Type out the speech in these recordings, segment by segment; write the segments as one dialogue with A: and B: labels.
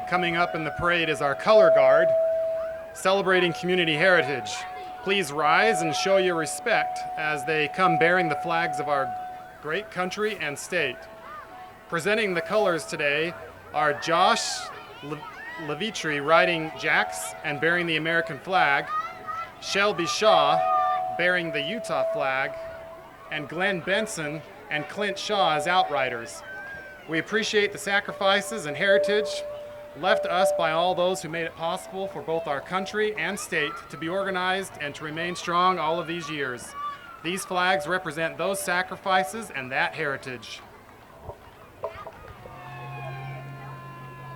A: Coming up in the parade is our color guard, celebrating community heritage. Please rise and show your respect as they come bearing the flags of our great country and state. Presenting the colors today are Josh Levitri riding jacks and bearing the American flag, Shelby Shaw bearing the Utah flag, and Glenn Benson and Clint Shaw as outriders. We appreciate the sacrifices and heritage left to us by all those who made it possible for both our country and state to be organized and to remain strong all of these years. These flags represent those sacrifices and that heritage.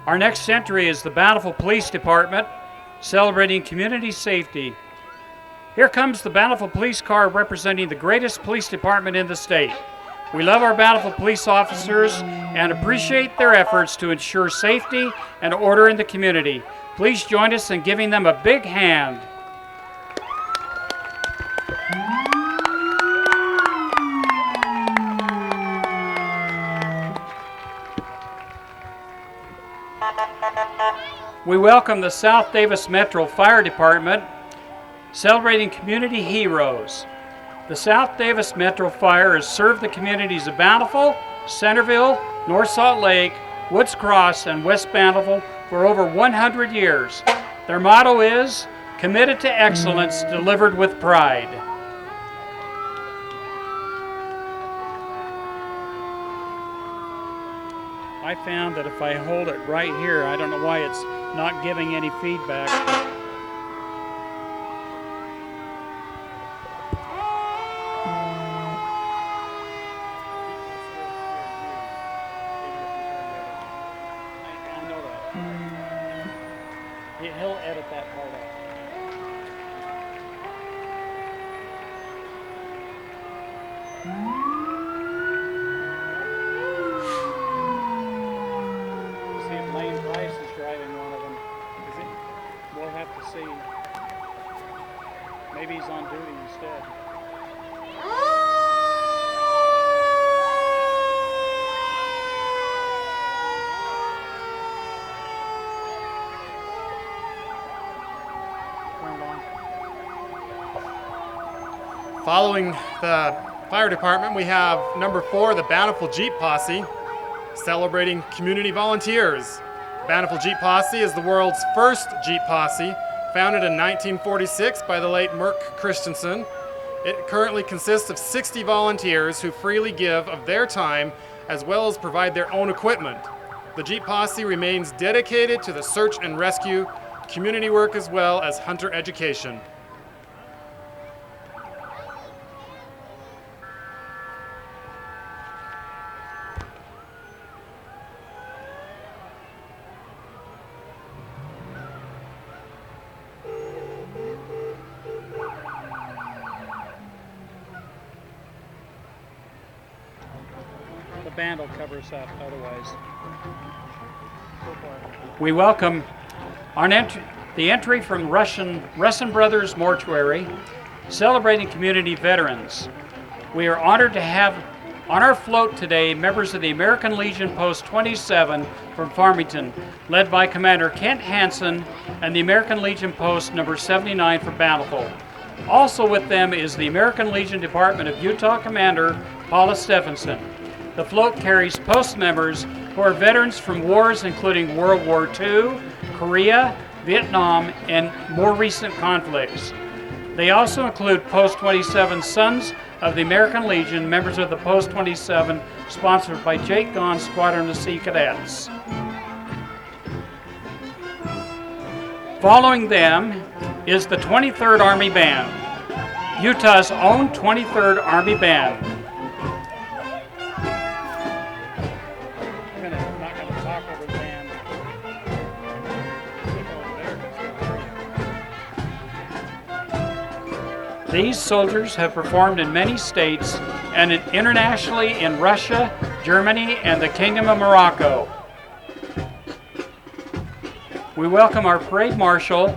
B: Our next entry is the Bountiful Police Department, celebrating community safety. Here comes the Bountiful Police Car representing the greatest police department in the state. We love our Bountiful police officers and appreciate their efforts to ensure safety and order in the community. Please join us in giving them a big hand. We welcome the South Davis Metro Fire Department, celebrating community heroes. The South Davis Metro Fire has served the communities of Bountiful, Centerville, North Salt Lake, Woods Cross, and West Bountiful for over 100 years. Their motto is, committed to excellence, delivered with pride. I found that if I hold it right here, I don't know why it's not giving any feedback. He'll edit that part out. See if Lane Price is driving one of them. Is it? We'll have to see. Maybe he's on duty instead.
A: Following the fire department, we have number 4, the Bountiful Jeep Posse, celebrating community volunteers. Bountiful Jeep Posse is the world's first Jeep Posse, founded in 1946 by the late Merck Christensen. It currently consists of 60 volunteers who freely give of their time as well as provide their own equipment. The Jeep Posse remains dedicated to the search and rescue, community work, as well as hunter education.
B: The band will cover us up otherwise. We welcome the entry from Russin Brothers Mortuary, celebrating community veterans. We are honored to have on our float today members of the American Legion Post 27 from Farmington, led by Commander Kent Hansen, and the American Legion Post number 79 from Bountiful. Also with them is the American Legion Department of Utah Commander Paula Stephenson. The float carries post members who are veterans from wars including World War II, Korea, Vietnam, and more recent conflicts. They also include Post 27 Sons of the American Legion, members of the Post 27, sponsored by Jake Gaughan's Squadron of Sea Cadets. Following them is the 23rd Army Band, Utah's own 23rd Army Band. These soldiers have performed in many states and internationally in Russia, Germany, and the Kingdom of Morocco. We welcome our Parade Marshal,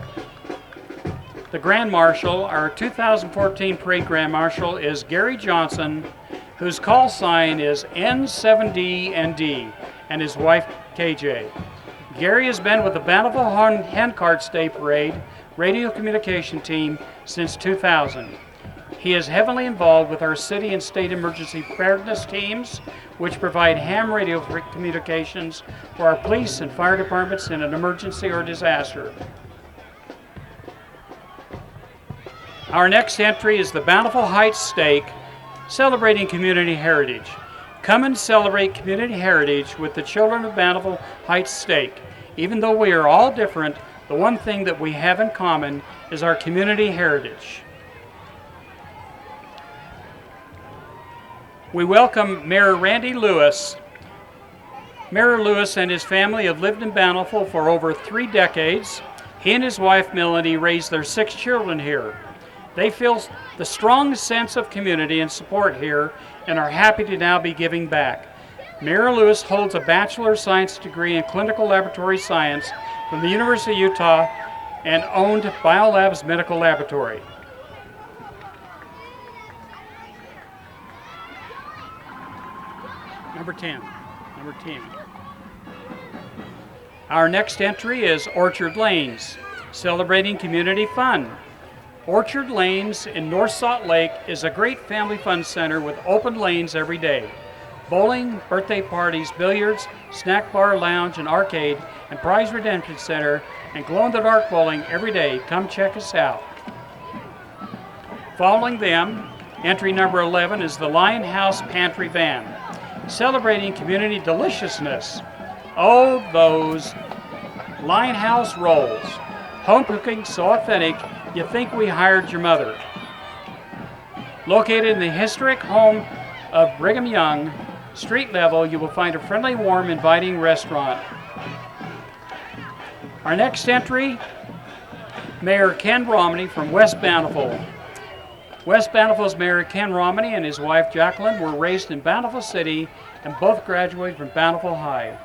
B: the Grand Marshal. Our 2014 Parade Grand Marshal is Gary Johnson, whose call sign is N7DND, and his wife KJ. Gary has been with the Bountiful Handcart State Parade radio communication team since 2000. He is heavily involved with our city and state emergency preparedness teams, which provide ham radio communications for our police and fire departments in an emergency or disaster. Our next entry is the Bountiful Heights Steak, celebrating community heritage. Come and celebrate community heritage with the children of Bountiful Heights Steak. Even though we are all different, the one thing that we have in common is our community heritage. We welcome Mayor Randy Lewis. Mayor Lewis and his family have lived in Bountiful for over 3 decades. He and his wife Melanie raised their 6 children here. They feel the strong sense of community and support here and are happy to now be giving back. Mayor Lewis holds a Bachelor of Science degree in Clinical Laboratory Science from the University of Utah and owned Biolabs Medical Laboratory. Number 10. Our next entry is Orchard Lanes, celebrating community fun. Orchard Lanes in North Salt Lake is a great family fun center with open lanes every day. Bowling, birthday parties, billiards, snack bar, lounge, and arcade, and prize redemption center, and glow-in-the-dark bowling every day. Come check us out. Following them, entry number 11 is the Lion House Pantry Van, celebrating community deliciousness. Oh, those Lion House rolls. Home cooking so authentic, you think we hired your mother. Located in the historic home of Brigham Young, street level, you will find a friendly, warm, inviting restaurant. Our next entry, Mayor Ken Romney from West Bountiful. West Bountiful's Mayor Ken Romney and his wife Jacqueline were raised in Bountiful City and both graduated from Bountiful High.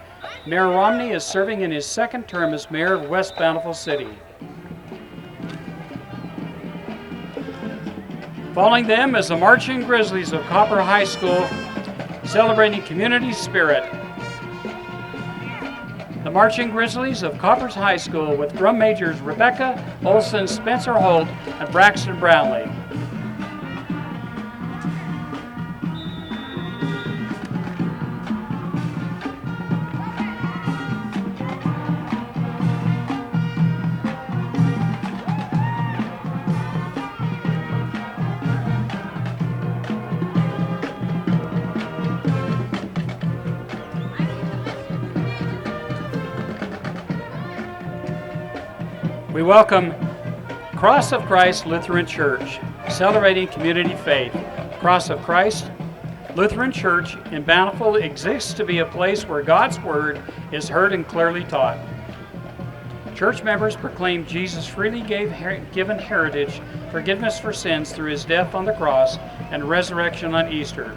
B: Mayor Romney is serving in his 2nd term as mayor of West Bountiful City. Following them is the Marching Grizzlies of Copper High School, celebrating community spirit. The Marching Grizzlies of Copper's High School with drum majors Rebecca Olson, Spencer Holt, and Braxton Brownlee. We welcome Cross of Christ Lutheran Church, celebrating community faith. Cross of Christ Lutheran Church in Bountiful exists to be a place where God's Word is heard and clearly taught. Church members proclaim Jesus freely given heritage, forgiveness for sins through his death on the cross and resurrection on Easter.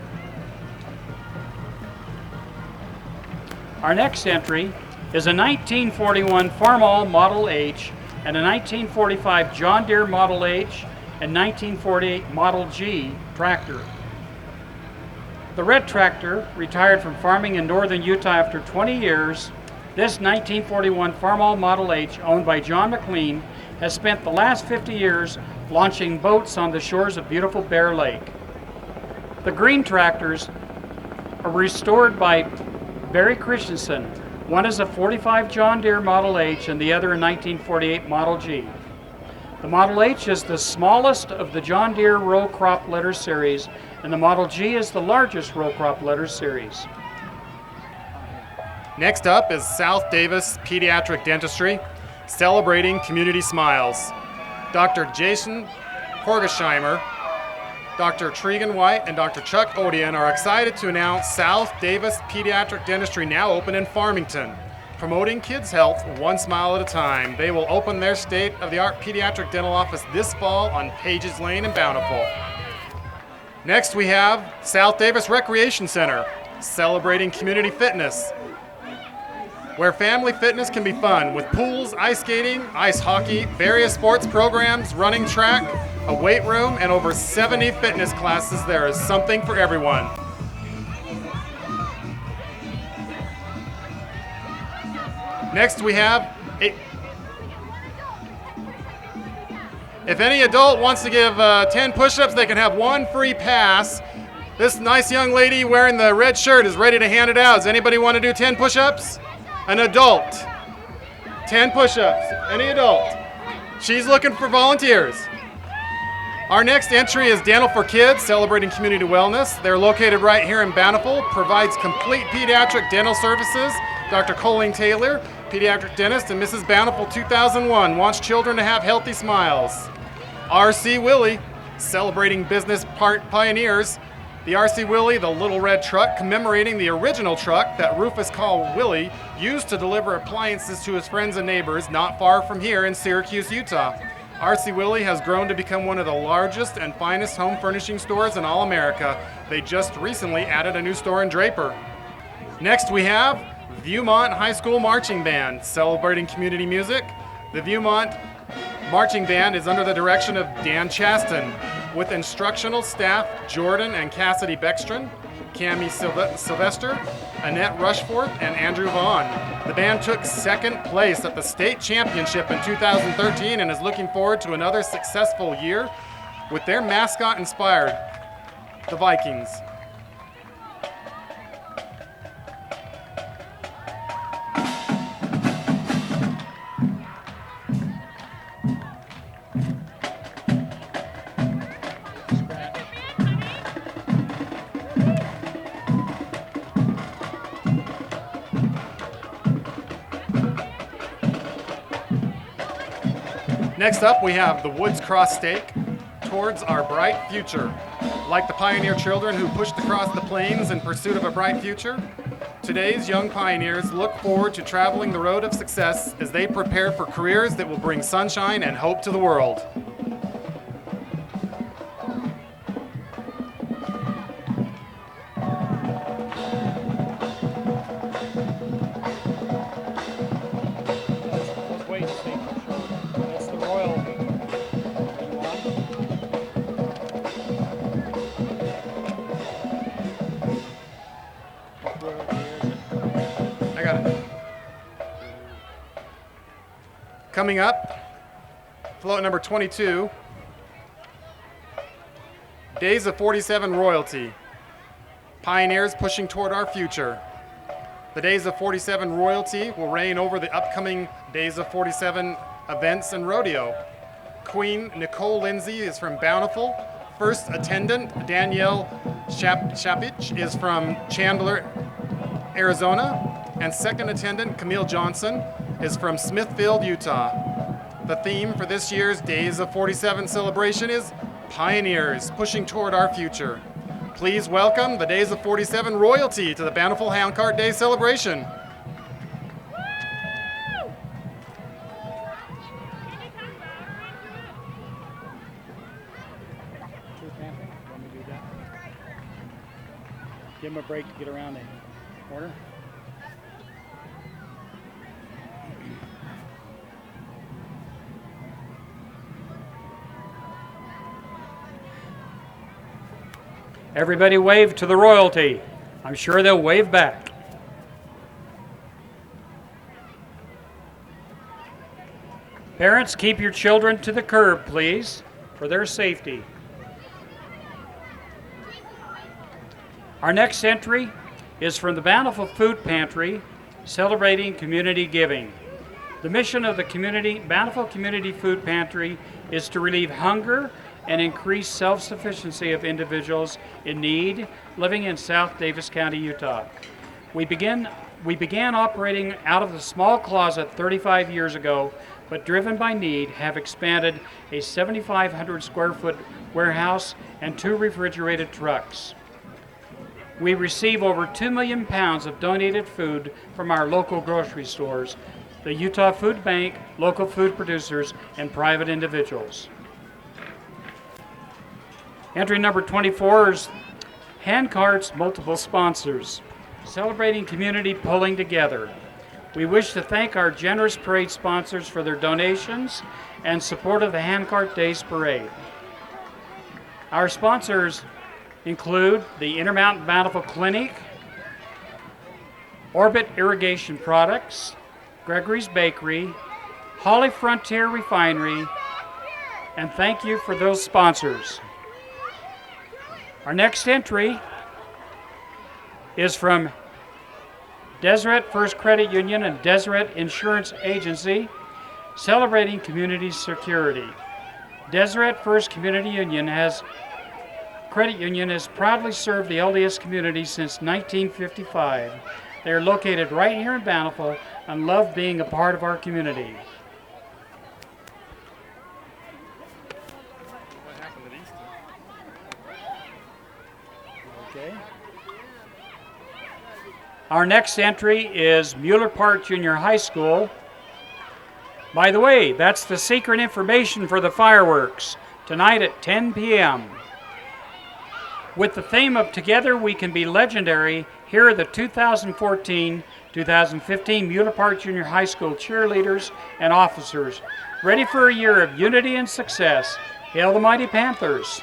B: Our next entry is a 1941 Farmall Model H and a 1945 John Deere Model H and 1948 Model G tractor. The red tractor retired from farming in northern Utah after 20 years. This 1941 Farmall Model H, owned by John McLean, has spent the last 50 years launching boats on the shores of beautiful Bear Lake. The green tractors are restored by Barry Christensen. One is a 45 John Deere Model H and the other a 1948 Model G. The Model H is the smallest of the John Deere row crop letter series, and the Model G is the largest row crop letter series.
A: Next up is South Davis Pediatric Dentistry, celebrating community smiles. Dr. Jason Horgesheimer, Dr. Tregan White, and Dr. Chuck Odian are excited to announce South Davis Pediatric Dentistry now open in Farmington. Promoting kids' health one smile at a time, they will open their state-of-the-art pediatric dental office this fall on Pages Lane in Bountiful. Next we have South Davis Recreation Center, celebrating community fitness, where family fitness can be fun with pools, ice skating, ice hockey, various sports programs, running track, a weight room, and over 70 fitness classes. There is something for everyone. Next we have if any adult wants to give 10 push-ups, they can have one free pass. This nice young lady wearing the red shirt is ready to hand it out. Does anybody want to do 10 push-ups? An adult. 10 push-ups. Any adult. She's looking for volunteers. Our next entry is Dental for Kids, celebrating community wellness. They're located right here in Bountiful, provides complete pediatric dental services. Dr. Colleen Taylor, pediatric dentist, and Mrs. Bountiful 2001, wants children to have healthy smiles. RC Willie, celebrating business pioneers. The RC Willie, the little red truck, commemorating the original truck that Rufus called Willie, used to deliver appliances to his friends and neighbors not far from here in Syracuse, Utah. RC Willie has grown to become one of the largest and finest home furnishing stores in all America. They just recently added a new store in Draper. Next we have Viewmont High School Marching Band, celebrating community music. The Viewmont Marching Band is under the direction of Dan Chaston, with instructional staff Jordan and Cassidy Beckstrom, Cami Sylvester, Annette Rushforth, and Andrew Vaughn. The band took second place at the state championship in 2013 and is looking forward to another successful year with their mascot inspired, the Vikings. Next up, we have the Woods Cross Stake, towards our bright future. Like the pioneer children who pushed across the plains in pursuit of a bright future, today's young pioneers look forward to traveling the road of success as they prepare for careers that will bring sunshine and hope to the world. Coming up, float number 22, Days of 47 Royalty, pioneers pushing toward our future. The Days of 47 Royalty will reign over the upcoming Days of 47 events and rodeo. Queen Nicole Lindsay is from Bountiful. First attendant Danielle Shapich is from Chandler, Arizona. And second attendant Camille Johnson is from Smithfield, Utah. The theme for this year's Days of 47 celebration is Pioneers Pushing Toward Our Future. Please welcome the Days of 47 royalty to the Bountiful Handcart Day celebration.
B: Give him a break to get around the corner. Everybody wave to the royalty. I'm sure they'll wave back. Parents, keep your children to the curb, please, for their safety. Our next entry is from the Bountiful Food Pantry, celebrating community giving. The mission of the Bountiful Community Food Pantry is to relieve hunger and increase self-sufficiency of individuals in need living in South Davis County, Utah. We began operating out of the small closet 35 years ago, but driven by need, have expanded a 7,500 square foot warehouse and 2 refrigerated trucks. We receive over 2 million pounds of donated food from our local grocery stores, the Utah Food Bank, local food producers, and private individuals. Entry number 24 is Handcart's multiple sponsors, celebrating community pulling together. We wish to thank our generous parade sponsors for their donations and support of the Handcart Days Parade. Our sponsors include the Intermountain Bountiful Clinic, Orbit Irrigation Products, Gregory's Bakery, Holly Frontier Refinery, and thank you for those sponsors. Our next entry is from Deseret First Credit Union and Deseret Insurance Agency, celebrating community security. Deseret First Credit Union has proudly served the LDS community since 1955. They are located right here in Bountiful and love being a part of our community.
A: What happened to these two?
B: Okay. Our next entry is Mueller Park Junior High School. By the way, that's the secret information for the fireworks tonight at 10 p.m. With the theme of Together We Can Be Legendary, here are the 2014-2015 Mueller Park Junior High School cheerleaders and officers, ready for a year of unity and success. Hail the Mighty Panthers!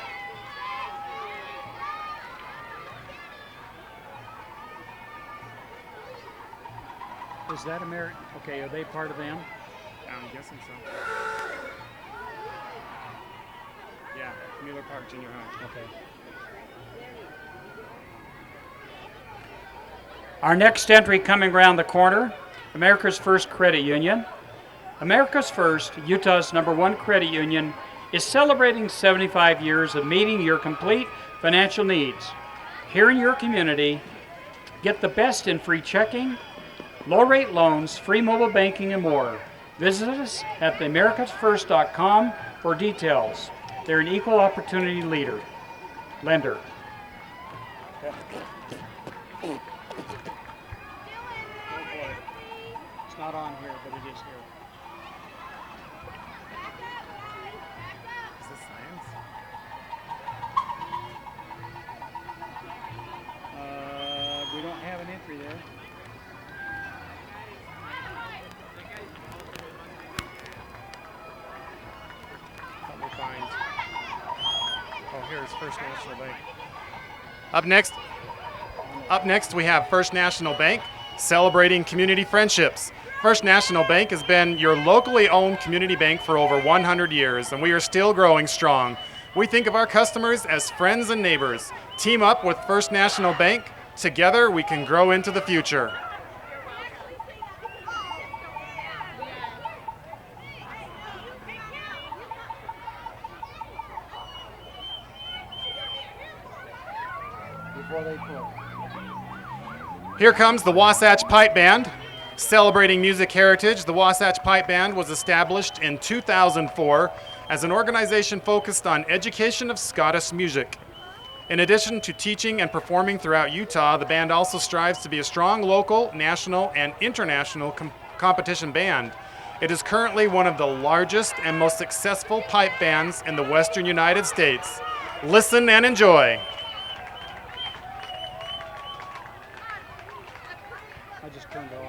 B: Is that American? Okay, are they part of them?
A: I'm guessing so. Yeah, Mueller Park Junior High.
B: Okay. Our next entry coming around the corner, America's First Credit Union. America's First, Utah's #1 credit union, is celebrating 75 years of meeting your complete financial needs. Here in your community, get the best in free checking, low-rate loans, free mobile banking, and more. Visit us at theamericasfirst.com for details. They're an equal opportunity lender. It's not on here, but it is here.
A: Is this science?
B: We don't have an entry there.
A: Let me find. Oh, here's First National Bank. Up next, we have First National Bank, celebrating community friendships. First National Bank has been your locally owned community bank for over 100 years, and we are still growing strong. We think of our customers as friends and neighbors. Team up with First National Bank. Together, we can grow into the future.
B: Before they close.
A: Here comes the Wasatch Pipe Band. Celebrating music heritage, the Wasatch Pipe Band was established in 2004 as an organization focused on education of Scottish music. In addition to teaching and performing throughout Utah, the band also strives to be a strong local, national, and international competition band. It is currently one of the largest and most successful pipe bands in the western United States. Listen and enjoy.
B: I just turned it off.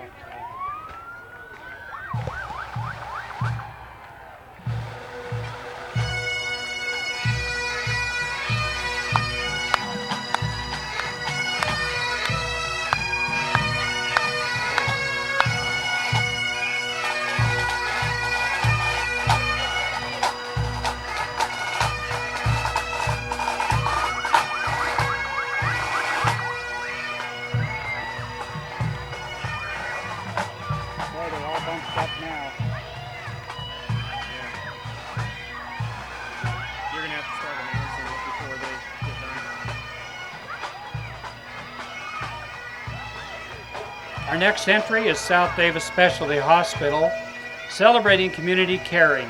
B: Boy, they're all bunched up now.
A: You're gonna have to start announcing it before they get done.
B: Our next entry is South Davis Specialty Hospital, celebrating community caring.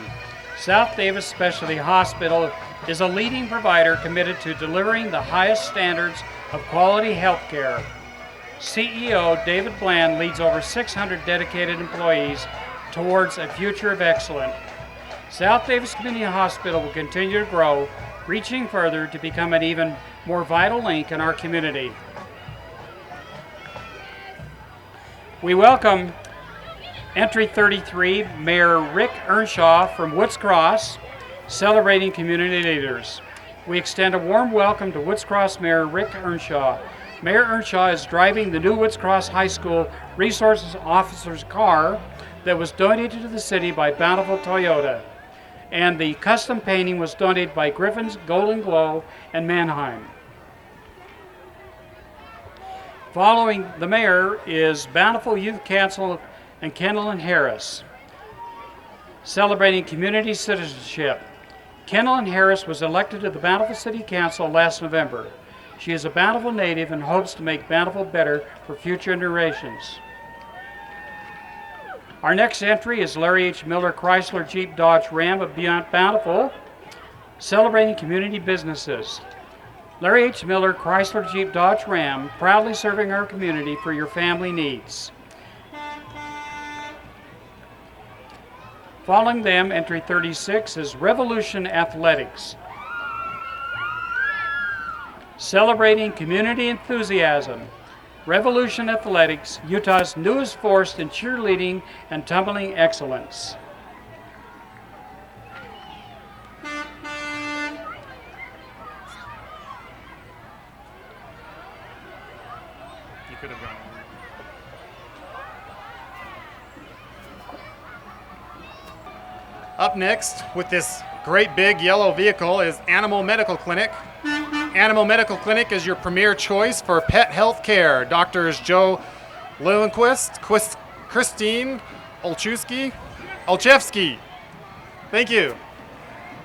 B: South Davis Specialty Hospital is a leading provider committed to delivering the highest standards of quality health care. CEO David Bland leads over 600 dedicated employees towards a future of excellence. South Davis Community Hospital will continue to grow, reaching further to become an even more vital link in our community. We welcome entry 33, Mayor Rick Earnshaw from Woods Cross, celebrating community leaders. We extend a warm welcome to Woods Cross Mayor Rick Earnshaw. Mayor Earnshaw is driving the new Woods Cross High School Resources Officer's car that was donated to the city by Bountiful Toyota, and the custom painting was donated by Griffin's Golden Glow and Mannheim. Following the mayor is Bountiful Youth Council and Kendall and Harris, celebrating community citizenship. Kendall and Harris was elected to the Bountiful City Council last November. She is a Bountiful native and hopes to make Bountiful better for future generations. Our next entry is Larry H. Miller Chrysler Jeep Dodge Ram of Bountiful, celebrating community businesses. Larry H. Miller Chrysler Jeep Dodge Ram, proudly serving our community for your family needs. Following them, entry 36 is Revolution Athletics, celebrating community enthusiasm. Revolution Athletics, Utah's newest force in cheerleading and tumbling excellence.
A: You could have gone. Up next, with this great big yellow vehicle, is Animal Medical Clinic. Animal Medical Clinic is your premier choice for pet health care. Doctors Joe Lillenquist, Christine Olchevsky, thank you,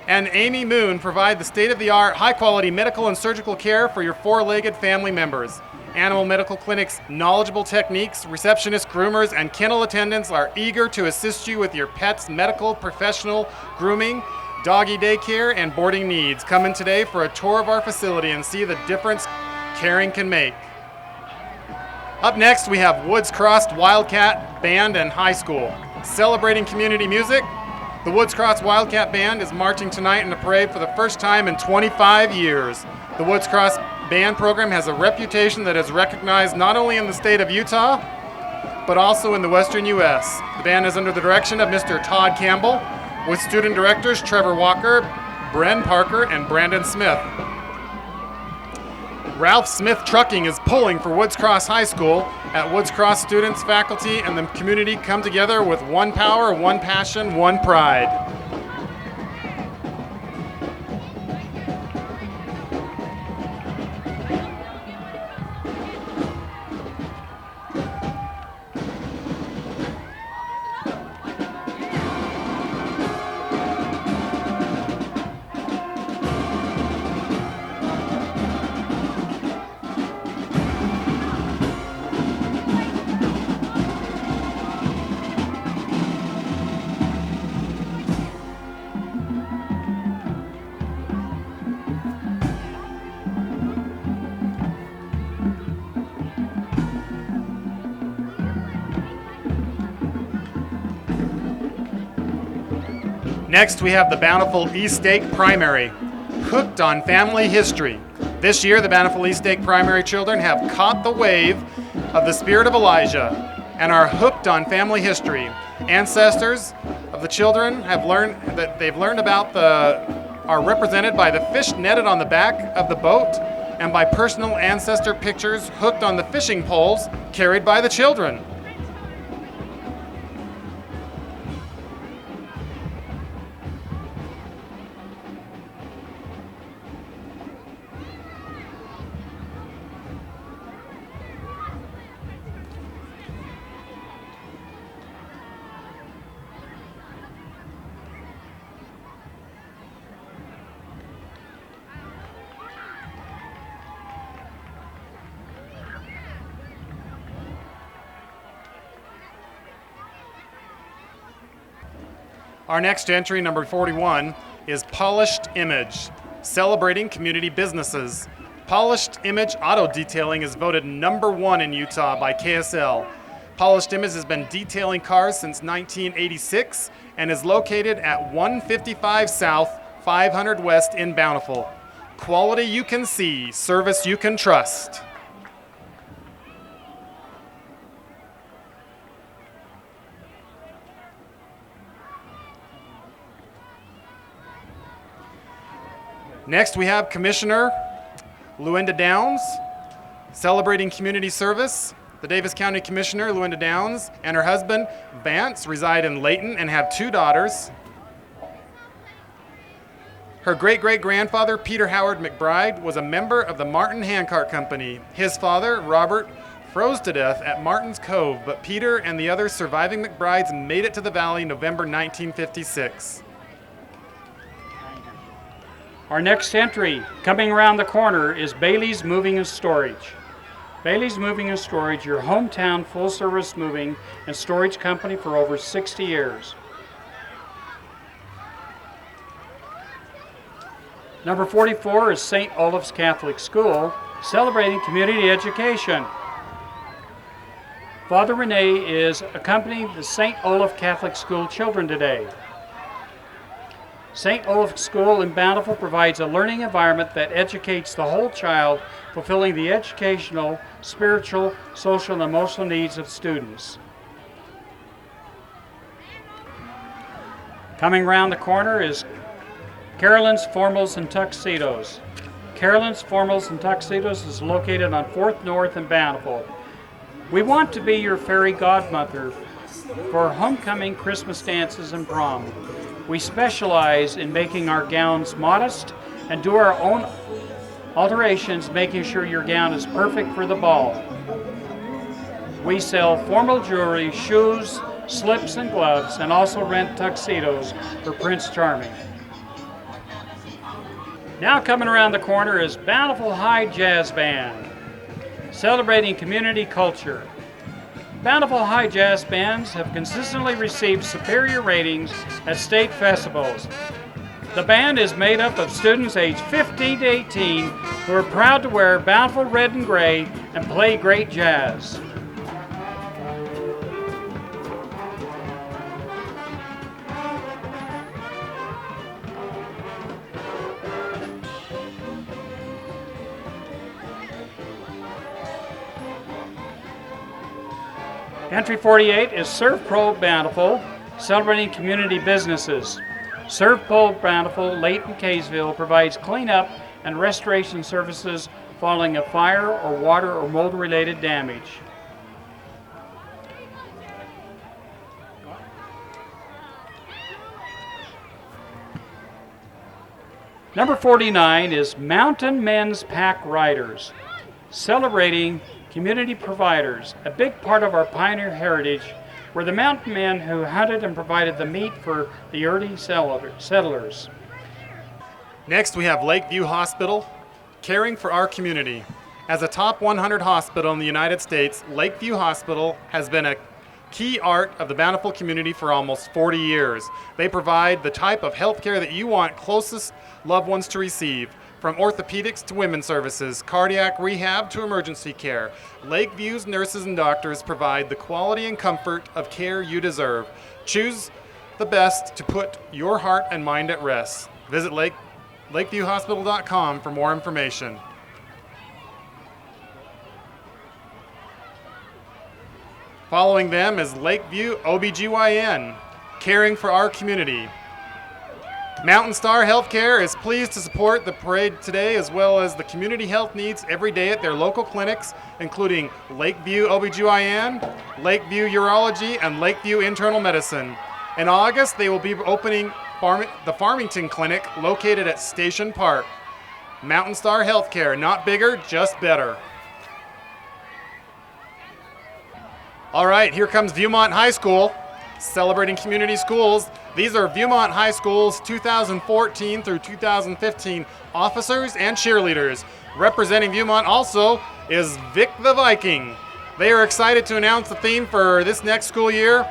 A: and Amy Moon provide the state-of-the-art, high-quality medical and surgical care for your four-legged family members. Animal Medical Clinic's knowledgeable techniques, receptionists, groomers, and kennel attendants are eager to assist you with your pet's medical, professional, grooming, doggy daycare, and boarding needs. Come in today for a tour of our facility and see the difference caring can make. Up next, we have Woods Cross Wildcat Band and High School. Celebrating community music, the Woods Cross Wildcat Band is marching tonight in the parade for the first time in 25 years. The Woods Cross Band program has a reputation that is recognized not only in the state of Utah, but also in the western U.S. The band is under the direction of Mr. Todd Campbell, with student directors Trevor Walker, Bren Parker, and Brandon Smith. Ralph Smith Trucking is pulling for Woods Cross High School. At Woods Cross, students, faculty, and the community come together with one power, one passion, one pride. Next, we have the Bountiful East Stake Primary, hooked on family history. This year, the Bountiful East Stake Primary children have caught the wave of the spirit of Elijah and are hooked on family history. Ancestors of the children have learned about are represented by the fish netted on the back of the boat and by personal ancestor pictures hooked on the fishing poles carried by the children. Our next entry, number 41, is Polished Image, celebrating community businesses. Polished Image Auto Detailing is voted #1 in Utah by KSL. Polished Image has been detailing cars since 1986 and is located at 155 South, 500 West in Bountiful. Quality you can see, service you can trust. Next, we have Commissioner Luenda Downs, celebrating community service. The Davis County Commissioner, Lucinda Downs, and her husband, Vance, reside in Layton and have 2 daughters. Her great-great-grandfather, Peter Howard McBride, was a member of the Martin Handcart Company. His father, Robert, froze to death at Martin's Cove, but Peter and the other surviving McBrides made it to the valley November 1956.
B: Our next entry, coming around the corner, is Bailey's Moving and Storage. Bailey's Moving and Storage, your hometown full-service moving and storage company for over 60 years. Number 44 is St. Olaf's Catholic School, celebrating community education. Father Rene is accompanying the St. Olaf Catholic School children today. St. Olaf School in Bountiful provides a learning environment that educates the whole child, fulfilling the educational, spiritual, social, and emotional needs of students. Coming around the corner is Carolyn's Formals and Tuxedos. Carolyn's Formals and Tuxedos is located on 4th North in Bountiful. We want to be your fairy godmother for homecoming, Christmas dances, and prom. We specialize in making our gowns modest and do our own alterations, making sure your gown is perfect for the ball. We sell formal jewelry, shoes, slips, and gloves, and also rent tuxedos for Prince Charming. Now coming around the corner is Bountiful High Jazz Band, celebrating community culture. Bountiful High Jazz Bands have consistently received superior ratings at state festivals. The band is made up of students aged 15 to 18 who are proud to wear Bountiful red and gray and play great jazz. Entry 48 is ServPro Bountiful, celebrating community businesses. ServPro Bountiful, Layton, Kaysville provides cleanup and restoration services following a fire or water or mold-related damage. Number 49 is Mountain Men's Pack Riders, celebrating community providers. A big part of our pioneer heritage were the mountain men who hunted and provided the meat for the early settlers.
A: Next, we have Lakeview Hospital, caring for our community. As a top 100 hospital in the United States, Lakeview Hospital has been a key art of the Bountiful community for almost 40 years. They provide the type of health care that you want closest loved ones to receive. From orthopedics to women's services, cardiac rehab to emergency care, Lakeview's nurses and doctors provide the quality and comfort of care you deserve. Choose the best to put your heart and mind at rest. Visit lakeviewhospital.com for more information. Following them is Lakeview OBGYN, caring for our community. Mountain Star Healthcare is pleased to support the parade today as well as the community health needs every day at their local clinics, including Lakeview OBGYN, Lakeview Urology, and Lakeview Internal Medicine. In August, they will be opening the Farmington Clinic located at Station Park. Mountain Star Healthcare, not bigger, just better. All right, here comes Viewmont High School, celebrating community schools. These are Viewmont High School's 2014 through 2015 officers and cheerleaders. Representing Viewmont also is Vic the Viking. They are excited to announce the theme for this next school year.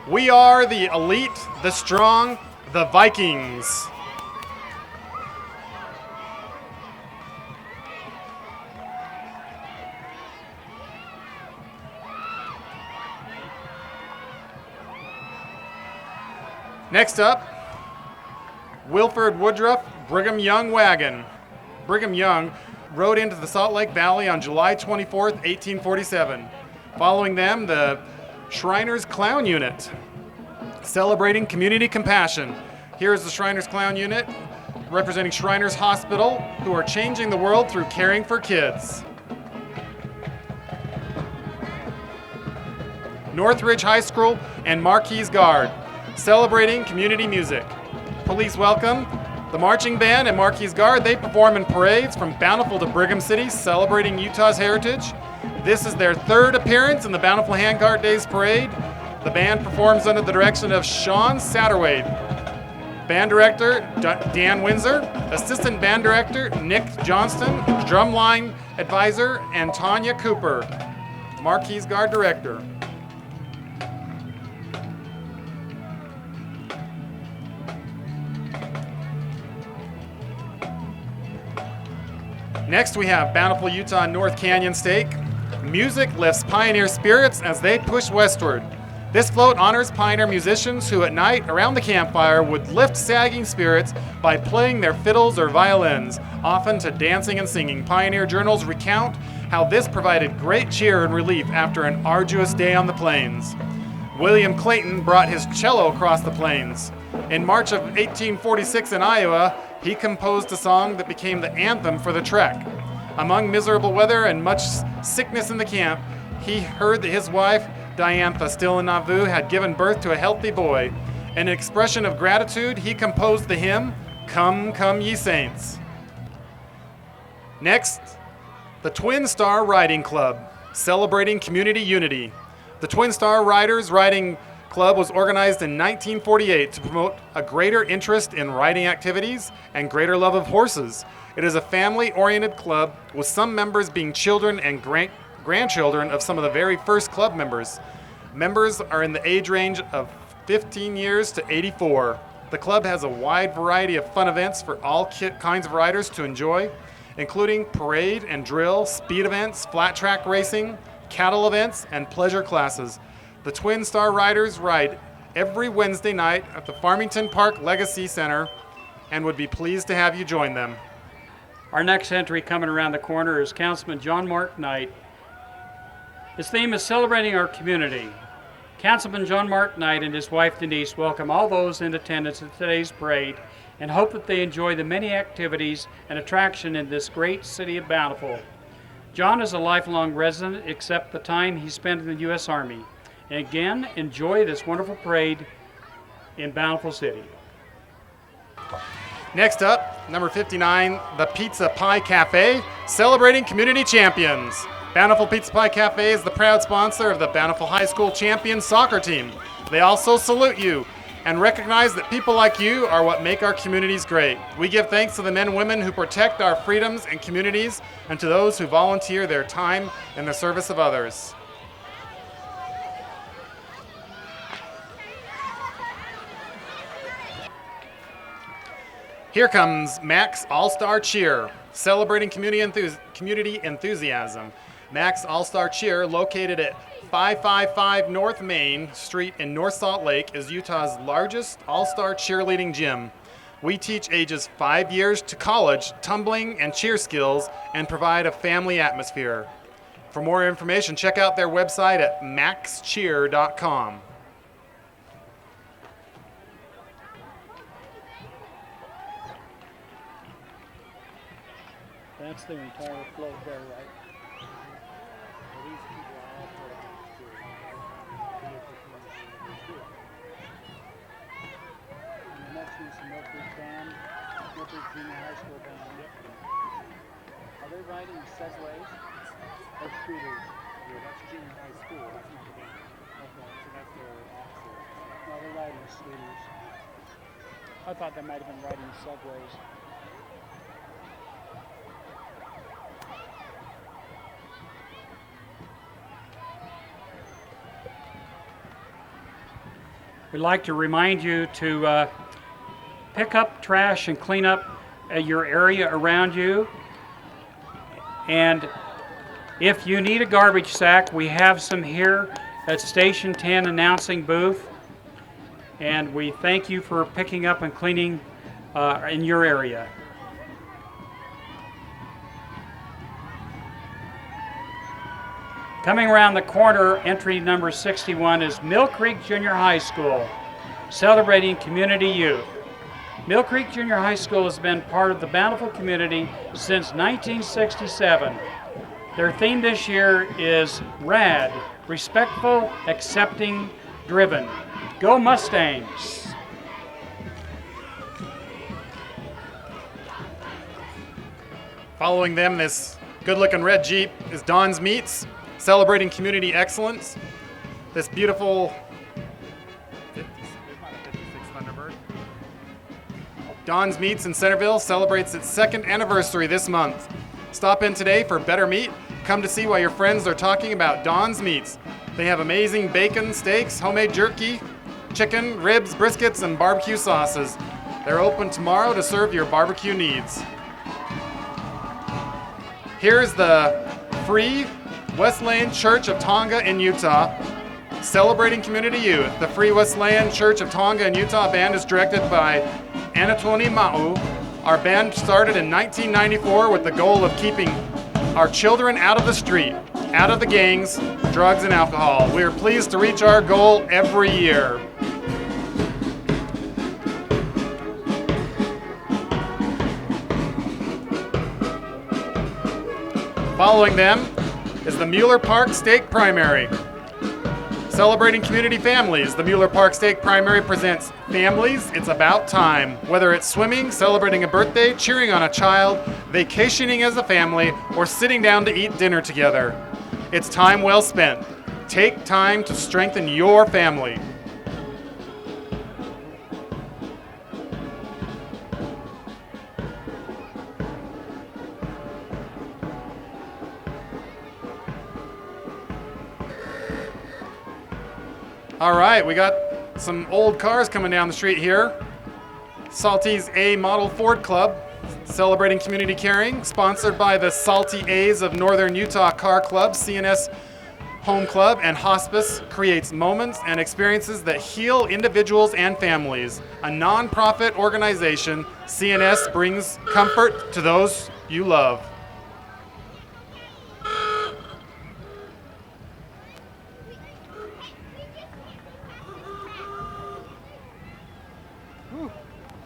A: We are the elite, the strong, the Vikings. Next up, Wilford Woodruff Brigham Young Wagon. Brigham Young rode into the Salt Lake Valley on July 24th, 1847. Following them, the Shriners Clown Unit, celebrating community compassion. Here is the Shriners Clown Unit, representing Shriners Hospital, who are changing the world through caring for kids. Northridge High School, and Marquise Guard, celebrating community music. Please welcome the marching band and Marquise Guard. They perform in parades from Bountiful to Brigham City, celebrating Utah's heritage. This is their third appearance in the Bountiful Handcart Days Parade. The band performs under the direction of Sean Satterwade. Band director, Dan Windsor. Assistant band director, Nick Johnston. Drumline advisor, and Tanya Cooper. Marquise Guard director. Next, we have Bountiful Utah North Canyon Stake. Music lifts pioneer spirits as they push westward. This float honors pioneer musicians who at night around the campfire would lift sagging spirits by playing their fiddles or violins, often to dancing and singing. Pioneer journals recount how this provided great cheer and relief after an arduous day on the plains. William Clayton brought his cello across the plains. In March of 1846 in Iowa, he composed a song that became the anthem for the trek. Among miserable weather and much sickness in the camp, he heard that his wife, Diantha, still in Nauvoo, had given birth to a healthy boy. In an expression of gratitude, he composed the hymn, Come, Come Ye Saints. Next, the Twin Star Riding Club, celebrating community unity. The Twin Star Riders Riding Club was organized in 1948 to promote a greater interest in riding activities and greater love of horses. It is a family-oriented club, with some members being children and grandchildren of some of the very first club members. Members are in the age range of 15 years to 84. The club has a wide variety of fun events for all kinds of riders to enjoy, including parade and drill, speed events, flat track racing, cattle events, and pleasure classes. The Twin Star Riders ride every Wednesday night at the Farmington Park Legacy Center and would be pleased to have you join them.
B: Our next entry coming around the corner is Councilman John Mark Knight. His theme is celebrating our community. Councilman John Mark Knight and his wife Denise welcome all those in attendance at today's parade and hope that they enjoy the many activities and attraction in this great city of Bountiful. John is a lifelong resident except the time he spent in the U.S. Army. And again, enjoy this wonderful parade in Bountiful City.
A: Next up, number 59, the Pizza Pie Cafe, celebrating community champions. Bountiful Pizza Pie Cafe is the proud sponsor of the Bountiful High School champion soccer team. They also salute you and recognize that people like you are what make our communities great. We give thanks to the men and women who protect our freedoms and communities, and to those who volunteer their time in the service of others. Here comes Max All-Star Cheer, celebrating community enthusiasm. Max All-Star Cheer, located at 555 North Main Street in North Salt Lake, is Utah's largest all-star cheerleading gym. We teach ages 5 years to college tumbling and cheer skills and provide a family atmosphere. For more information, check out their website at maxcheer.com.
B: That's their entire float there, right? And that's some Northridge band, Northridge Junior High School band. Are they riding segways or scooters?
C: Yeah, that's junior high school. That's not the band.
B: Okay.
C: So that's their officer.
B: No, they're riding scooters. I thought they might have been riding segways. We'd like to remind you to pick up trash and clean up your area around you. And if you need a garbage sack, we have some here at Station 10 announcing booth. And we thank you for picking up and cleaning in your area. Coming around the corner, entry number 61 is Mill Creek Junior High School, celebrating community youth. Mill Creek Junior High School has been part of the Bountiful community since 1967. Their theme this year is RAD, respectful, accepting, driven. Go Mustangs!
A: Following them, this good-looking red Jeep is Don's Meats, celebrating community excellence. This beautiful 56 Thunderbird. Don's Meats in Centerville celebrates its 2nd anniversary this month. Stop in today for better meat. Come to see why your friends are talking about Don's Meats. They have amazing bacon, steaks, homemade jerky, chicken, ribs, briskets, and barbecue sauces. They're open tomorrow to serve your barbecue needs. Here's the Free Wesleyan Church of Tonga in Utah, celebrating community youth. The Free Wesleyan Church of Tonga in Utah band is directed by Anatoni Ma'u. Our band started in 1994 with the goal of keeping our children out of the street, out of the gangs, drugs, and alcohol. We are pleased to reach our goal every year. Following them is the Mueller Park Stake Primary. Celebrating community families, the Mueller Park Stake Primary presents Families, It's About Time. Whether it's swimming, celebrating a birthday, cheering on a child, vacationing as a family, or sitting down to eat dinner together, it's time well spent. Take time to strengthen your family. All right, we got some old cars coming down the street here. Salty's A Model Ford Club, celebrating community caring, sponsored by the Salty A's of Northern Utah Car Club, CNS Home Club, and Hospice creates moments and experiences that heal individuals and families. A nonprofit organization, CNS brings comfort to those you love.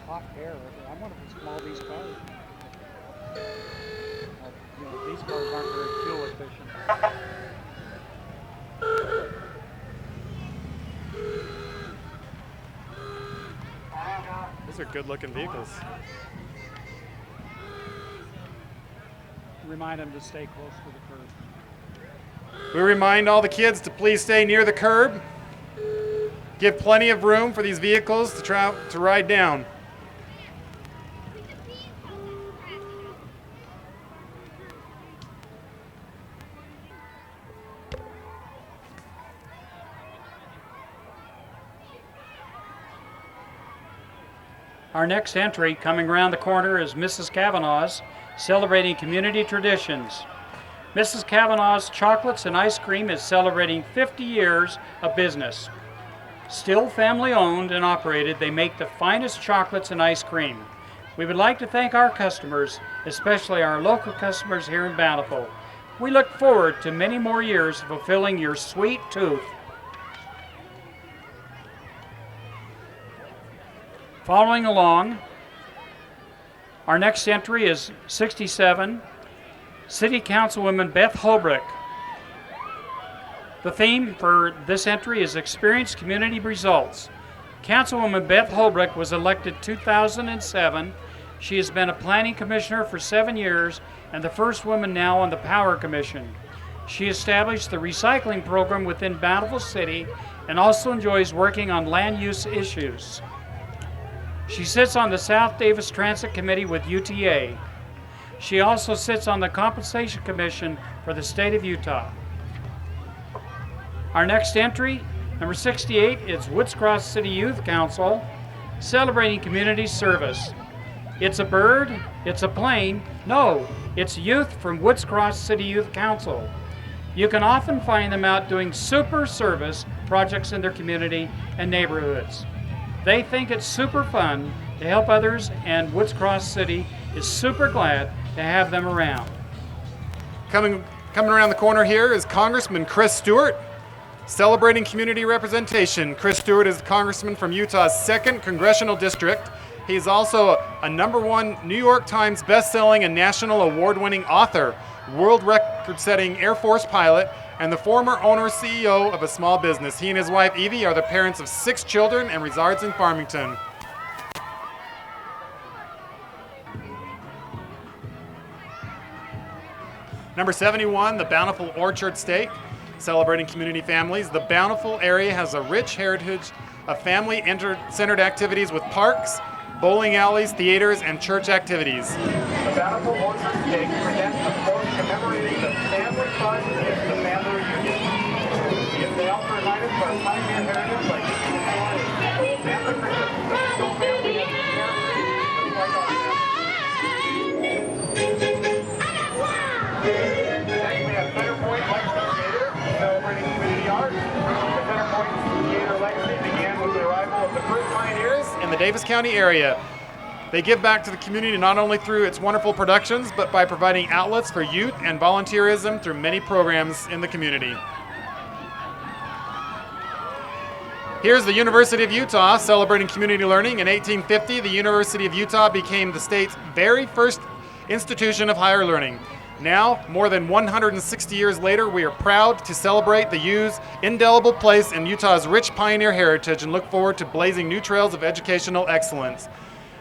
C: Hot air. I wonder if it's from all these cars. These cars aren't very fuel efficient.
A: Those are good-looking vehicles.
C: Remind them to stay close to the curb.
A: We remind all the kids to please stay near the curb. Give plenty of room for these vehicles to ride down.
B: Our next entry coming around the corner is Mrs. Kavanaugh's, celebrating community traditions. Mrs. Kavanaugh's Chocolates and Ice Cream is celebrating 50 years of business. Still family owned and operated, they make the finest chocolates and ice cream. We would like to thank our customers, especially our local customers here in Bountiful. We look forward to many more years of fulfilling your sweet tooth. Following along, our next entry is 67, City Councilwoman Beth Holbrook. The theme for this entry is Experience Community Results. Councilwoman Beth Holbrook was elected 2007. She has been a planning commissioner for 7 years and the first woman now on the Power Commission. She established the recycling program within Bountiful City and also enjoys working on land use issues. She sits on the South Davis Transit Committee with UTA. She also sits on the Compensation Commission for the state of Utah. Our next entry, number 68, is Woods Cross City Youth Council, celebrating community service. It's a bird, it's a plane, no, it's youth from Woods Cross City Youth Council. You can often find them out doing super service projects in their community and neighborhoods. They think it's super fun to help others, and Woods Cross City is super glad to have them around.
A: Coming around the corner here is Congressman Chris Stewart, celebrating community representation. Chris Stewart is the congressman from Utah's 2nd Congressional District He's also a #1 New York Times best-selling and national award-winning author, world record-setting Air Force pilot, and the former owner CEO of a small business. He and his wife Evie are the parents of 6 children and resides in Farmington. Number 71, the Bountiful Orchard Steak, celebrating community families. The Bountiful area has a rich heritage of family-centered activities with parks, bowling alleys, theaters, and church activities.
D: The Bountiful Orchard Steak presents a course commemorating the family fun and the family reunion. They also remind us of our pioneer heritage like eating corn and the Christmas, the whole family has a heritage just like our family. Next we have Centerpoint Legacy Theater, celebrating community art. The Centerpoint Theater legacy began with the arrival of the first pioneers
A: In the Davis County area. They give back to the community not only through its wonderful productions, but by providing outlets for youth and volunteerism through many programs in the community. Here's the University of Utah celebrating community learning. In 1850, the University of Utah became the state's very first institution of higher learning. Now, more than 160 years later, we are proud to celebrate the U's indelible place in Utah's rich pioneer heritage and look forward to blazing new trails of educational excellence.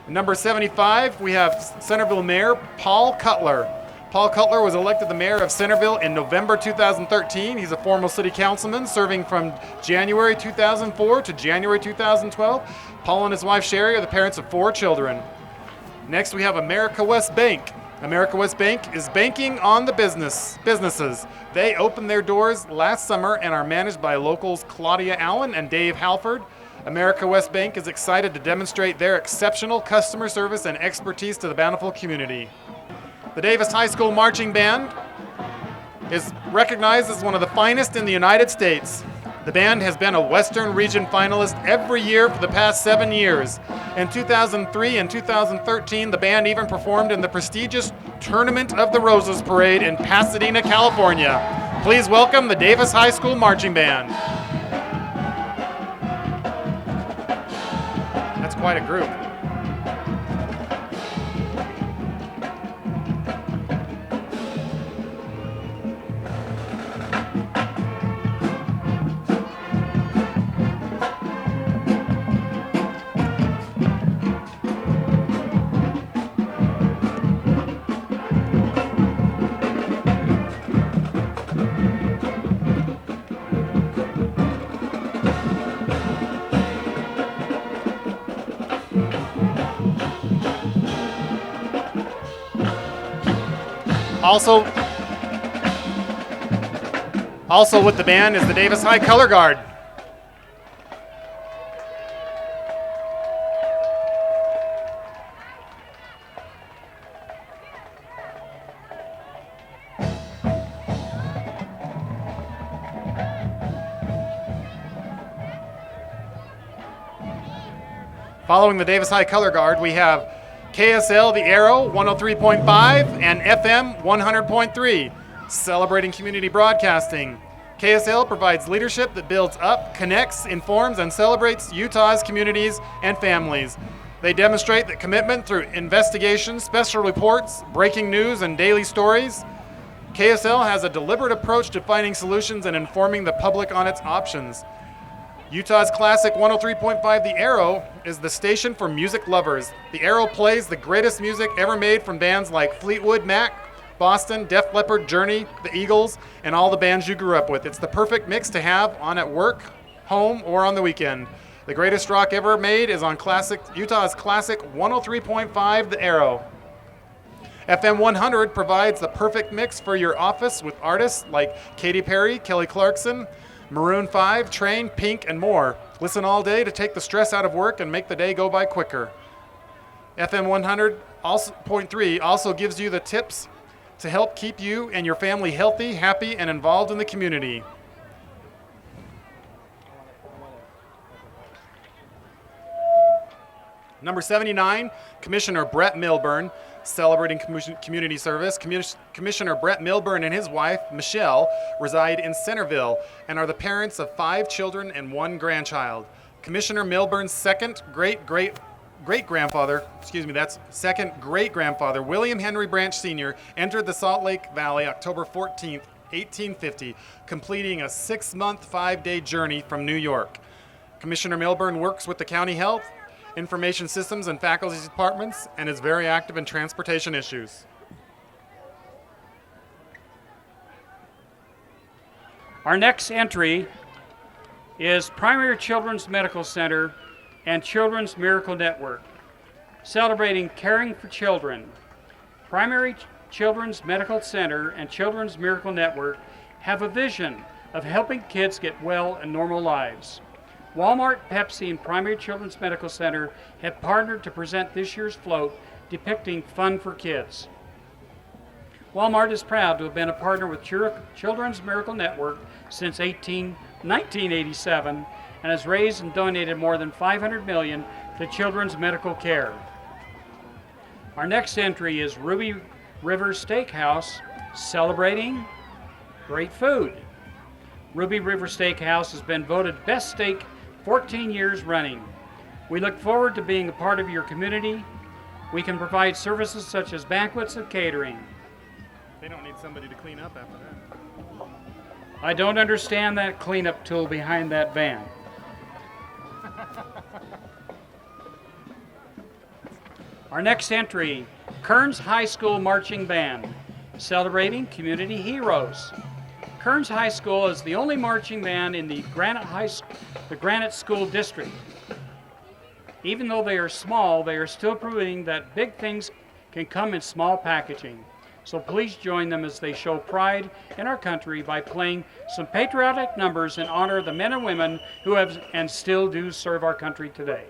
A: Number 75, we have Centerville Mayor Paul Cutler. Paul Cutler was elected the mayor of Centerville in November 2013. He's a former city councilman serving from January 2004 to January 2012. Paul and his wife Sherry are the parents of 4 children. Next, we have America West Bank. America West Bank is banking on the businesses. They opened their doors last summer and are managed by locals Claudia Allen and Dave Halford. America West Bank is excited to demonstrate their exceptional customer service and expertise to the Bountiful community. The Davis High School Marching Band is recognized as one of the finest in the United States. The band has been a Western Region finalist every year for the past 7 years. In 2003 and 2013, the band even performed in the prestigious Tournament of the Roses Parade in Pasadena, California. Please welcome the Davis High School Marching Band. That's quite a group. Also with the band is the Davis High Color Guard. Following the Davis High Color Guard, we have KSL The Arrow 103.5 and FM 100.3, celebrating community broadcasting. KSL provides leadership that builds up, connects, informs, and celebrates Utah's communities and families. They demonstrate that commitment through investigations, special reports, breaking news, and daily stories. KSL has a deliberate approach to finding solutions and informing the public on its options. Utah's classic 103.5 The Arrow is the station for music lovers. The Arrow plays the greatest music ever made from bands like Fleetwood Mac, Boston, Def Leppard, Journey, the Eagles, and all the bands you grew up with. It's the perfect mix to have on at work, home, or on the weekend. The greatest rock ever made is on Utah's classic 103.5 The Arrow. FM 100 provides the perfect mix for your office with artists like Katy Perry, Kelly Clarkson, Maroon 5, Train, Pink, and more. Listen all day to take the stress out of work and make the day go by quicker. FM 100.3 also gives you the tips to help keep you and your family healthy, happy, and involved in the community. Number 79, Commissioner Brett Milburn, celebrating community service. Commissioner Brett Milburn and his wife, Michelle, reside in Centerville and are the parents of 5 children and 1 grandchild. Commissioner Milburn's second great-grandfather, that's second great-grandfather, William Henry Branch Sr., entered the Salt Lake Valley October 14th, 1850, completing a 6-month, 5-day journey from New York. Commissioner Milburn works with the county health, information systems, and faculty departments, and is very active in transportation issues.
B: Our next entry is Primary Children's Medical Center and Children's Miracle Network, celebrating caring for children. Primary Children's Medical Center and Children's Miracle Network have a vision of helping kids get well and normal lives. Walmart, Pepsi, and Primary Children's Medical Center have partnered to present this year's float depicting fun for kids. Walmart is proud to have been a partner with Children's Miracle Network since 1987 and has raised and donated more than $500 million to children's medical care. Our next entry is Ruby River Steakhouse, celebrating great food. Ruby River Steakhouse has been voted best steak 14 years running. We look forward to being a part of your community. We can provide services such as banquets and catering.
A: They don't need somebody to clean up after that.
B: I don't understand that cleanup tool behind that van. Our next entry, Kearns High School Marching Band, celebrating community heroes. Kearns High School is the only marching band in the Granite School District. Even though they are small, they are still proving that big things can come in small packaging. So please join them as they show pride in our country by playing some patriotic numbers in honor of the men and women who have and still do serve our country today.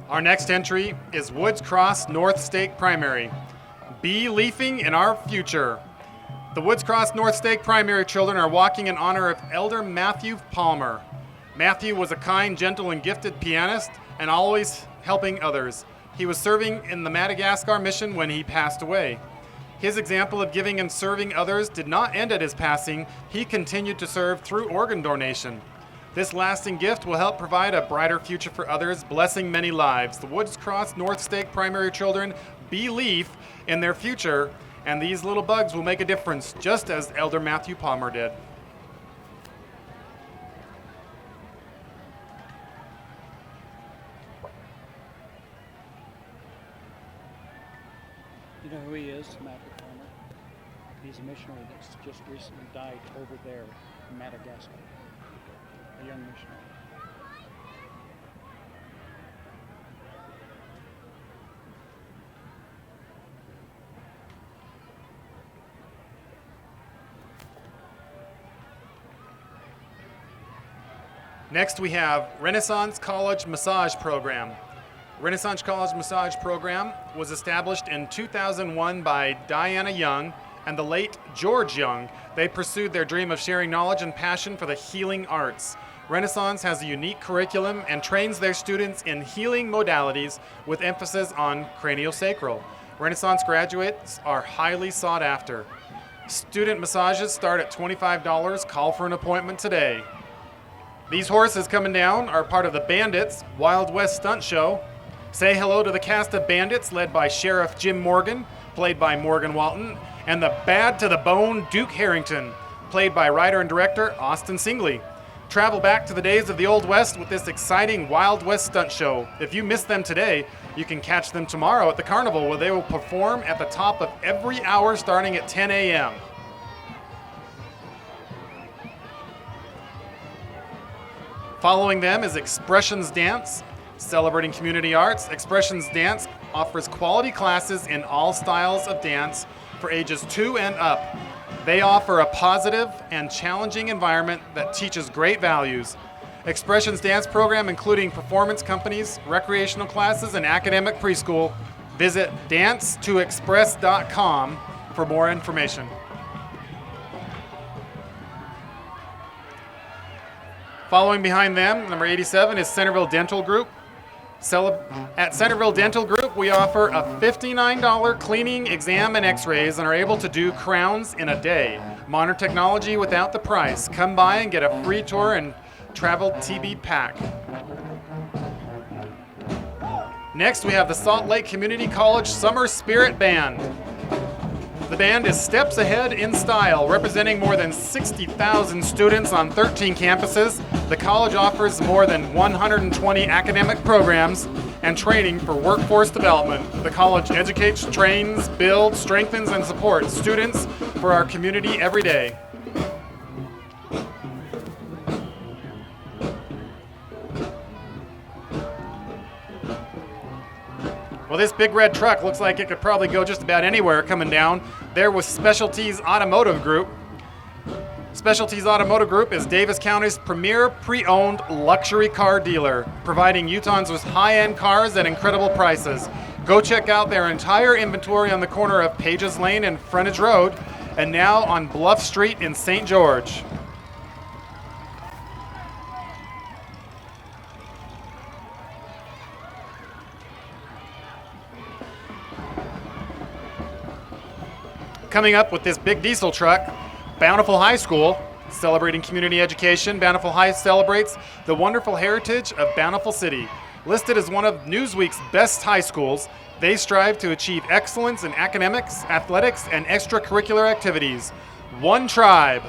A: Our next entry is Woods Cross North Stake Primary. Be leafing in our future. The Woods Cross North Stake Primary children are walking in honor of Elder Matthew Palmer. Matthew was a kind, gentle, and gifted pianist and always helping others. He was serving in the Madagascar mission when he passed away. His example of giving and serving others did not end at his passing. He continued to serve through organ donation. This lasting gift will help provide a brighter future for others, blessing many lives. The Woods Cross North Stake Primary children believe in their future, and these little bugs will make a difference, just as Elder Matthew Palmer did.
B: You know who he is, Matthew Palmer? He's a missionary that's just recently died over there in Madagascar. A young missionary.
A: Next we have Renaissance College Massage Program. Renaissance College Massage Program was established in 2001 by Diana Young and the late George Young. They pursued their dream of sharing knowledge and passion for the healing arts. Renaissance has a unique curriculum and trains their students in healing modalities with emphasis on craniosacral. Renaissance graduates are highly sought after. Student massages start at $25. Call for an appointment today. These horses coming down are part of the Bandits Wild West Stunt Show. Say hello to the cast of Bandits led by Sheriff Jim Morgan, played by Morgan Walton, and the Bad to the Bone Duke Harrington, played by writer and director Austin Singley. Travel back to the days of the Old West with this exciting Wild West Stunt Show. If you missed them today, you can catch them tomorrow at the carnival, where they will perform at the top of every hour starting at 10 a.m. Following them is Expressions Dance. Celebrating community arts, Expressions Dance offers quality classes in all styles of dance for ages 2 and up. They offer a positive and challenging environment that teaches great values. Expressions dance program including performance companies, recreational classes, and academic preschool. Visit dancetoexpress.com for more information. Following behind them, number 87 is Centerville Dental Group. At Centerville Dental Group, we offer a $59 cleaning, exam, and x-rays and are able to do crowns in a day. Modern technology without the price. Come by and get a free tour and travel TB pack. Next, we have the Salt Lake Community College Summer Spirit Band. The band is steps ahead in style, representing more than 60,000 students on 13 campuses. The college offers more than 120 academic programs and training for workforce development. The college educates, trains, builds, strengthens, and supports students for our community every day. Well, this big red truck looks like it could probably go just about anywhere coming down. There was Specialties Automotive Group. Specialties Automotive Group is Davis County's premier pre-owned luxury car dealer, providing Utahns with high-end cars at incredible prices. Go check out their entire inventory on the corner of Pages Lane and Frontage Road, and now on Bluff Street in St. George. Coming up with this big diesel truck, Bountiful High School, celebrating community education. Bountiful High celebrates the wonderful heritage of Bountiful City. Listed as one of Newsweek's best high schools, they strive to achieve excellence in academics, athletics, and extracurricular activities. One tribe.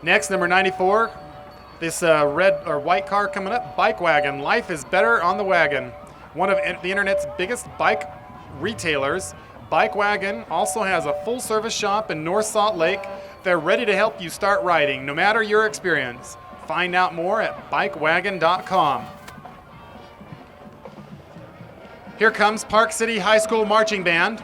A: Next, number 94, this red or white car coming up, Bike Wagon. Life is better on the wagon. One of the internet's biggest bike retailers, Bike Wagon also has a full-service shop in North Salt Lake. They're ready to help you start riding, no matter your experience. Find out more at bikewagon.com. Here comes Park City High School Marching Band.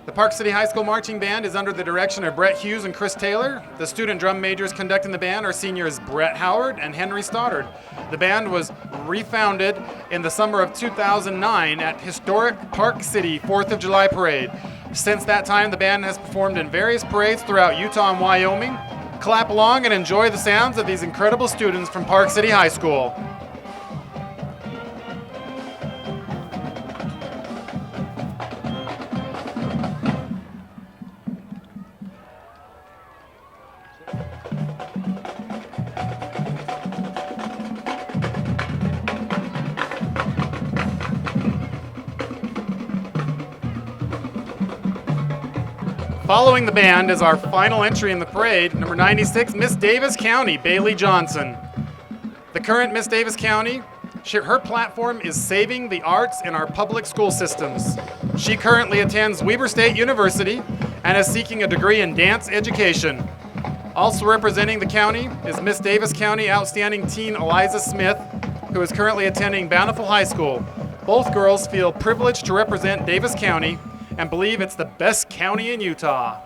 A: The Park City High School Marching Band is under the direction of Brett Hughes and Chris Taylor. The student drum majors conducting the band are seniors Brett Howard and Henry Stoddard. The band was refounded in the summer of 2009 at historic Park City 4th of July parade. Since that time, the band has performed in various parades throughout Utah and Wyoming. Clap along and enjoy the sounds of these incredible students from Park City High School. Following the band is our final entry in the parade, number 96, Miss Davis County, Bailey Johnson. The current Miss Davis County, her platform is saving the arts in our public school systems. She currently attends Weber State University and is seeking a degree in dance education. Also representing the county is Miss Davis County Outstanding Teen Eliza Smith, who is currently attending Bountiful High School. Both girls feel privileged to represent Davis County and believe it's the best county in Utah.